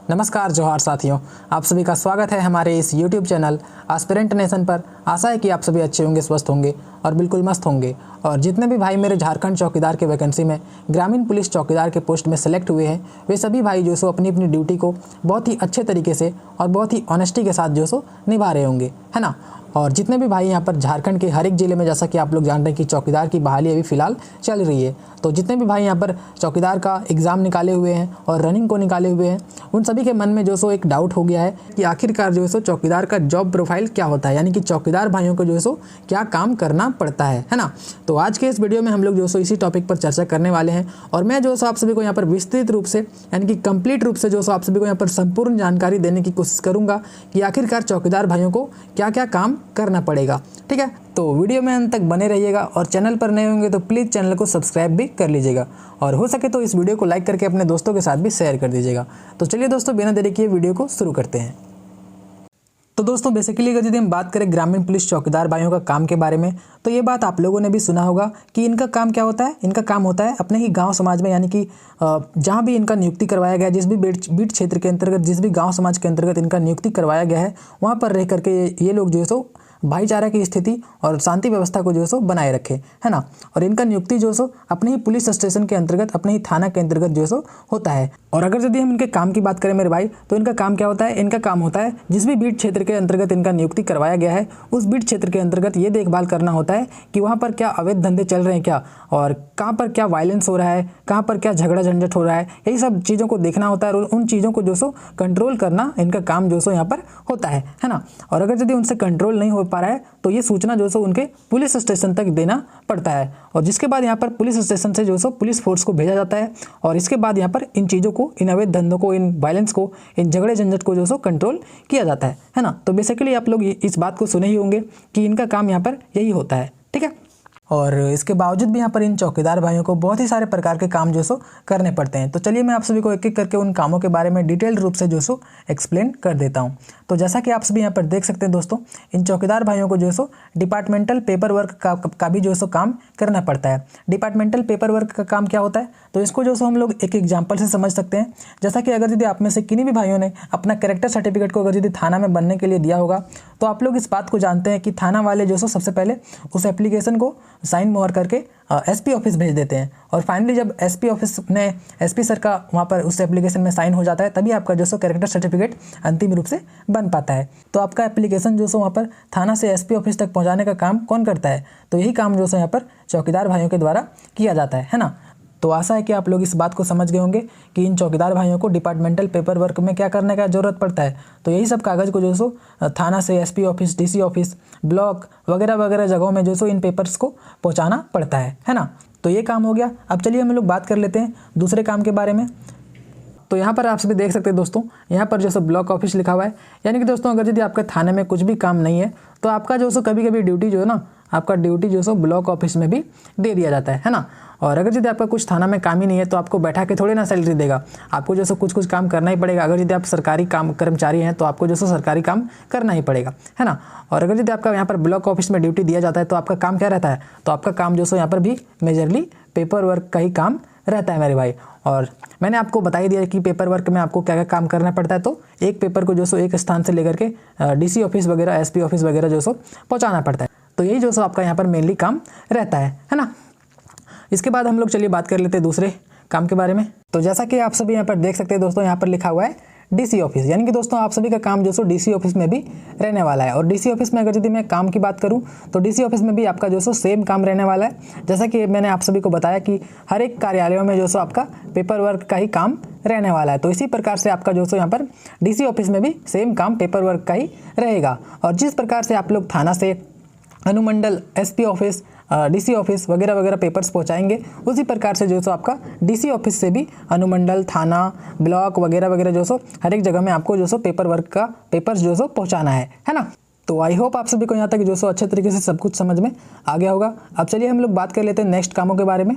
नमस्कार जोहार साथियों, आप सभी का स्वागत है हमारे इस YouTube चैनल एस्पिरेंट नेशन पर। आशा है कि आप सभी अच्छे होंगे, स्वस्थ होंगे और बिल्कुल मस्त होंगे। और जितने भी भाई मेरे झारखंड चौकीदार के वैकेंसी में ग्रामीण पुलिस चौकीदार के पोस्ट में सेलेक्ट हुए हैं, वे सभी भाई जो सो अपनी अपनी ड्यूटी को बहुत ही अच्छे तरीके से और बहुत ही ऑनेस्टी के साथ जो सो निभा रहे होंगे, है ना। और जितने भी भाई यहाँ पर झारखंड के हर एक ज़िले में, जैसा कि आप लोग जानते हैं कि चौकीदार की बहाली अभी फ़िलहाल चल रही है, तो जितने भी भाई यहाँ पर चौकीदार का एग्ज़ाम निकाले हुए हैं और रनिंग को निकाले हुए हैं, उन सभी के मन में जो सो एक डाउट हो गया है कि आखिरकार जो है सो चौकीदार का जॉब प्रोफाइल क्या होता है, यानी कि चौकीदार भाइयों को जो है सो क्या काम करना पड़ता है ना। तो आज के इस वीडियो में हम लोग जो सो इसी टॉपिक पर चर्चा करने वाले हैं और मैं जो सो आप सभी को यहाँ पर विस्तृत रूप से, यानी कि कंप्लीट रूप से जो सो आप सभी को यहाँ पर संपूर्ण जानकारी देने की कोशिश करूँगा कि आखिरकार चौकीदार भाइयों को क्या क्या काम करना पड़ेगा। ठीक है, तो वीडियो में अंत तक बने रहिएगा और चैनल पर नए होंगे तो प्लीज़ चैनल को सब्सक्राइब भी कर लीजिएगा और हो सके तो इस वीडियो को लाइक करके अपने दोस्तों के साथ भी शेयर कर दीजिएगा। तो चलिए दोस्तों, बिना देरी किए वीडियो को शुरू करते हैं। तो दोस्तों बेसिकली अगर यदि हम बात करें ग्रामीण पुलिस चौकीदार भाइयों का काम के बारे में, तो ये बात आप लोगों ने भी सुना होगा कि इनका काम क्या होता है। इनका काम होता है अपने ही गांव समाज में, यानी कि जहां भी इनका नियुक्ति करवाया गया है, जिस भी बीट क्षेत्र के अंतर्गत, जिस भी गांव समाज के अंतर्गत इनका नियुक्ति करवाया गया है, वहां पर रह करके ये लोग जो है सो भाईचारा की स्थिति और शांति व्यवस्था को जो है सो बनाए रखे, है ना। और इनका नियुक्ति जो है सो अपने ही पुलिस स्टेशन के अंतर्गत, अपने ही थाना के अंतर्गत जो है सो होता है। और अगर यदि हम इनके काम की बात करें मेरे भाई, तो इनका काम क्या होता है। इनका काम होता है जिस भी बीट क्षेत्र के अंतर्गत इनका नियुक्ति करवाया गया है, उस बीट क्षेत्र के अंतर्गत ये देखभाल करना होता है कि वहाँ पर क्या अवैध धंधे चल रहे हैं क्या, और कहाँ पर क्या वायलेंस हो रहा है, कहाँ पर क्या झगड़ा झंझट हो रहा है, यही सब चीज़ों को देखना होता है और उन चीज़ों को जो सो कंट्रोल करना इनका काम जो सो यहाँ पर होता है ना। और अगर यदि उनसे कंट्रोल नहीं हो पा रहा है तो ये सूचना जो सो उनके पुलिस स्टेशन तक देना पड़ता है, और जिसके बाद यहाँ पर पुलिस स्टेशन से जो सो पुलिस फोर्स को भेजा जाता है, और इसके बाद यहाँ पर इन चीज़ों को, इन अवैध धंधों को, इन वायलेंस को, इन झगड़े झंझट को जो सो कंट्रोल किया जाता है ना। तो बेसिकली आप लोग इस बात को सुने ही होंगे कि इनका काम यहाँ पर यही होता है। ठीक है, और इसके बावजूद भी यहाँ पर इन चौकीदार भाइयों को बहुत ही सारे प्रकार के काम जो सो करने पड़ते हैं। तो चलिए मैं आप सभी को एक एक करके उन कामों के बारे में डिटेल रूप से जो सो एक्सप्लेन कर देता हूँ। तो जैसा कि आप सभी यहाँ पर देख सकते हैं दोस्तों, इन चौकीदार भाइयों को जो सो डिपार्टमेंटल पेपर वर्क का भी जो सो काम करना पड़ता है। डिपार्टमेंटल पेपर वर्क का काम क्या होता है, तो इसको जो सो हम लोग एक एग्जाम्पल से समझ सकते हैं। जैसा कि अगर यदि आप में से किन्हीं भी भाइयों ने अपना कैरेक्टर सर्टिफिकेट को अगर यदि थाना में बनने के लिए दिया होगा, तो आप लोग इस बात को जानते हैं कि थाना वाले जो सो सबसे पहले उस एप्लीकेशन को साइन मोहर करके एसपी ऑफिस भेज देते हैं, और फाइनली जब एसपी ऑफिस में एसपी सर का वहाँ पर उस एप्लीकेशन में साइन हो जाता है, तभी आपका जो सो कैरेक्टर सर्टिफिकेट अंतिम रूप से बन पाता है। तो आपका एप्लीकेशन जो सो वहाँ पर थाना से एसपी ऑफिस तक पहुँचाने का काम कौन करता है, तो यही काम जो सो यहाँ पर चौकीदार भाइयों के द्वारा किया जाता है ना। तो आशा है कि आप लोग इस बात को समझ गए होंगे कि इन चौकीदार भाइयों को डिपार्टमेंटल पेपर वर्क में क्या करने का ज़रूरत पड़ता है। तो यही सब कागज़ को जो सो थाना से SP office, DC office, block वगैरह वगैरह जगहों में जो सो इन पेपर्स को पहुंचाना पड़ता है ना। तो ये काम हो गया। अब चलिए हम लोग बात कर लेते हैं दूसरे काम के बारे में। तो यहाँ पर आप सभी देख सकते हैं दोस्तों, यहाँ पर जो सो ब्लॉक ऑफिस लिखा हुआ है, यानी कि दोस्तों अगर यदि आपके थाने में कुछ भी काम नहीं है, तो आपका जो सो कभी कभी ड्यूटी जो है ना, आपका ड्यूटी जो सो ब्लॉक ऑफिस में भी दे दिया जाता है ना। और अगर यदि आपका कुछ थाना में काम ही नहीं है, तो आपको बैठा के थोड़े ना सैलरी देगा, आपको जो सो कुछ काम करना ही पड़ेगा। अगर यदि आप सरकारी काम कर्मचारी हैं, तो आपको जो सो सरकारी काम करना ही पड़ेगा, है ना। और अगर यदि आपका यहाँ पर ब्लॉक ऑफिस में ड्यूटी दिया जाता है, तो आपका काम क्या रहता है, तो आपका काम जो सो यहाँ पर भी मेजरली पेपर वर्क का ही काम रहता है मेरे भाई। और मैंने आपको बता ही दिया कि पेपर वर्क में आपको क्या क्या काम करना पड़ता है। तो एक पेपर को जो सो एक स्थान से लेकर के डीसी ऑफिस वगैरह, एसपी ऑफिस वगैरह जो सो पहुंचाना पड़ता है। तो यही जो सो आपका यहाँ पर मेनली काम रहता है ना। इसके बाद हम लोग चलिए बात कर लेते हैं दूसरे काम के बारे में। तो जैसा कि आप सभी यहाँ पर देख सकते हैं दोस्तों, यहाँ पर लिखा हुआ है डीसी ऑफिस, यानी कि दोस्तों आप सभी का काम जो सो डीसी ऑफिस में भी रहने वाला है। और डीसी ऑफिस में अगर यदि मैं काम की बात करूं, तो डीसी ऑफिस में भी आपका जो सो सेम काम रहने वाला है। जैसा कि मैंने आप सभी को बताया कि हर एक कार्यालयों में जो सो आपका पेपर वर्क का ही काम रहने वाला है। तो इसी प्रकार से आपका जो सो यहाँ पर डीसी ऑफिस में भी सेम काम पेपर वर्क का ही रहेगा। और जिस प्रकार से आप लोग थाना से अनुमंडल, एसपी ऑफिस, डीसी ऑफिस वगैरह वगैरह पेपर्स पहुंचाएंगे, उसी प्रकार से जो सो आपका डीसी ऑफिस से भी अनुमंडल, थाना, ब्लॉक वगैरह वगैरह जो सो हर एक जगह में आपको जो सो पेपर वर्क का पेपर्स जो सो पहुंचाना है ना। तो आई होप आप सभी को यहाँ तक जो सो अच्छे तरीके से सब कुछ समझ में आ गया होगा। अब चलिए हम लोग बात कर लेते हैं नेक्स्ट कामों के बारे में।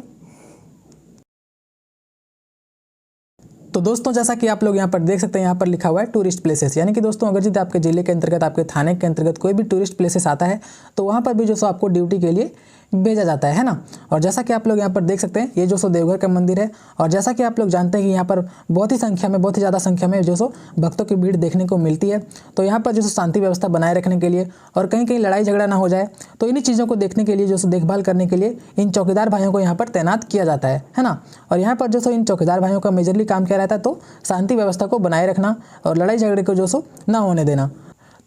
तो दोस्तों जैसा कि आप लोग यहाँ पर देख सकते हैं, यहाँ पर लिखा हुआ है टूरिस्ट प्लेसेस, यानी कि दोस्तों अगर यदि आपके जिले के अंतर्गत, आपके थाने के अंतर्गत कोई भी टूरिस्ट प्लेसेस आता है, तो वहाँ पर भी जो सो आपको ड्यूटी के लिए भेजा जाता है ना। और जैसा कि आप लोग यहाँ पर देख सकते हैं, ये जो सो देवघर का मंदिर है और जैसा कि आप लोग जानते हैं कि यहाँ पर बहुत ही ज़्यादा संख्या में जो सो भक्तों की भीड़ देखने को मिलती है। तो यहाँ पर जो सो शांति व्यवस्था बनाए रखने के लिए और कहीं कहीं लड़ाई झगड़ा ना हो जाए, तो इन्हीं चीज़ों को देखने के लिए जो सो देखभाल करने के लिए इन चौकीदार भाइयों को यहाँ पर तैनात किया जाता है ना। और यहाँ पर जो सो इन चौकीदार भाइयों का मेजरली काम क्या रहता है, तो शांति व्यवस्था को बनाए रखना और लड़ाई झगड़े को जो सो ना होने देना।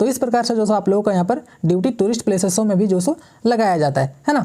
तो इस प्रकार से जो सो आप लोगों का यहाँ पर ड्यूटी टूरिस्ट प्लेसेसों में भी जो सो लगाया जाता है ना।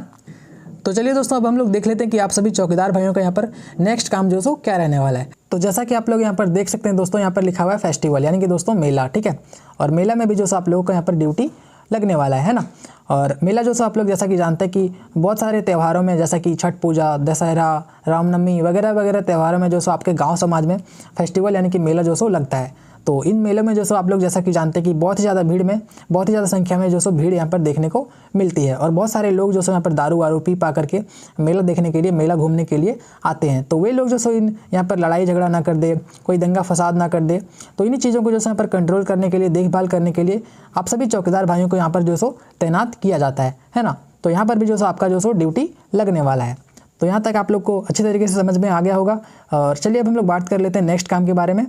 तो चलिए दोस्तों, अब हम लोग देख लेते हैं कि आप सभी चौकीदार भाइयों का यहाँ पर नेक्स्ट काम जो सो क्या रहने वाला है। तो जैसा कि आप लोग यहाँ पर देख सकते हैं दोस्तों, यहाँ पर लिखा हुआ है फेस्टिवल, यानी कि दोस्तों मेला, ठीक है। और मेला में भी जो सो आप लोगों का यहाँ पर ड्यूटी लगने वाला है ना। और मेला जो सो आप लोग जैसा कि जानते हैं कि बहुत सारे त्योहारों में, जैसा कि छठ पूजा, दशहरा, रामनवमी वगैरह वगैरह त्योहारों में जो सो आपके गांव समाज में फेस्टिवल यानी कि मेला जो सो लगता है। तो इन मेलों में जो सो आप लोग जैसा कि जानते हैं कि बहुत ही ज़्यादा भीड़ में, बहुत ही ज़्यादा संख्या में जो सो भीड़ यहाँ पर देखने को मिलती है। और बहुत सारे लोग जो सो यहाँ पर दारू वारू पी पा करके मेला देखने के लिए, मेला घूमने के लिए आते हैं। तो वे लोग जो सो यहाँ पर लड़ाई झगड़ा ना कर दे, कोई दंगा फसाद ना कर दे, तो इन्हीं चीज़ों को जो सो यहाँ पर कंट्रोल करने के लिए, देखभाल करने के लिए आप सभी चौकीदार भाइयों को यहाँ पर जो सो तैनात किया जाता है ना। तो यहाँ पर भी जो सो आपका जो सो ड्यूटी लगने वाला है। तो यहाँ तक आप लोग को अच्छी तरीके से समझ में आ गया होगा। और चलिए अब हम लोग बात कर लेते हैं नेक्स्ट काम के बारे में।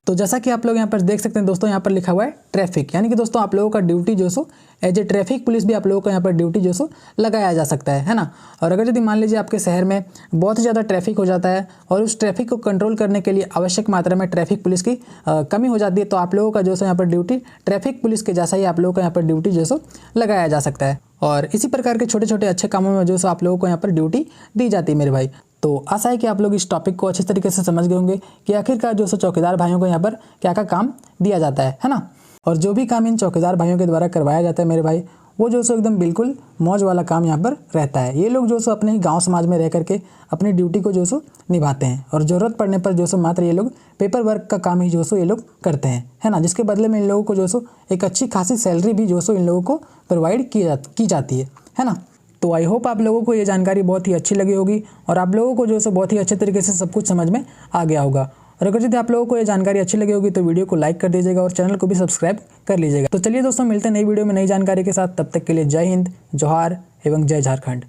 तो जैसा कि आप लोग यहाँ पर देख सकते हैं दोस्तों, यहाँ पर लिखा हुआ है ट्रैफिक, यानी कि दोस्तों आप लोगों का ड्यूटी जो so as a traffic police भी आप लोगों को यहाँ पर ड्यूटी जो सो लगाया जा सकता है ना। और अगर यदि मान लीजिए आपके शहर में बहुत ही ज़्यादा ट्रैफिक हो जाता है और उस ट्रैफिक को कंट्रोल करने के लिए आवश्यक मात्रा में ट्रैफिक पुलिस की कमी हो जाती है, तो आप लोगों का जो सो यहाँ पर ड्यूटी ट्रैफिक पुलिस के जैसा ही आप लोगों को यहाँ पर ड्यूटी जो सो लगाया जा सकता है। और इसी प्रकार के छोटे छोटे अच्छे कामों में जो सो आप लोगों को यहाँ पर ड्यूटी दी जाती है मेरे भाई। तो आशा है कि आप लोग इस टॉपिक को अच्छे तरीके से समझ गए होंगे कि आखिरकार जो सो चौकीदार भाइयों को यहाँ पर क्या क्या काम दिया जाता है ना। और जो भी काम इन चौकीदार भाइयों के द्वारा करवाया जाता है मेरे भाई, वो जो सो एकदम बिल्कुल मौज वाला काम यहाँ पर रहता है। ये लोग जो सो अपने गांव समाज में रह करके अपनी ड्यूटी को जो सो निभाते हैं और ज़रूरत पड़ने पर जो सो मात्र ये लोग पेपर वर्क का काम ही जो सो ये लोग करते हैं, है ना। जिसके बदले में इन लोगों को जो सो एक अच्छी खासी सैलरी भी जो सो इन लोगों को प्रोवाइड की जाती है ना। तो आई होप आप लोगों को ये जानकारी बहुत ही अच्छी लगी होगी और आप लोगों को जो सो बहुत ही अच्छे तरीके से सब कुछ समझ में आ गया होगा। और अगर यदि आप लोगों को ये जानकारी अच्छी लगी होगी तो वीडियो को लाइक कर दीजिएगा और चैनल को भी सब्सक्राइब कर लीजिएगा। तो चलिए दोस्तों, मिलते हैं नई वीडियो में नई जानकारी के साथ। तब तक के लिए जय हिंद, जोहार एवं जय झारखंड।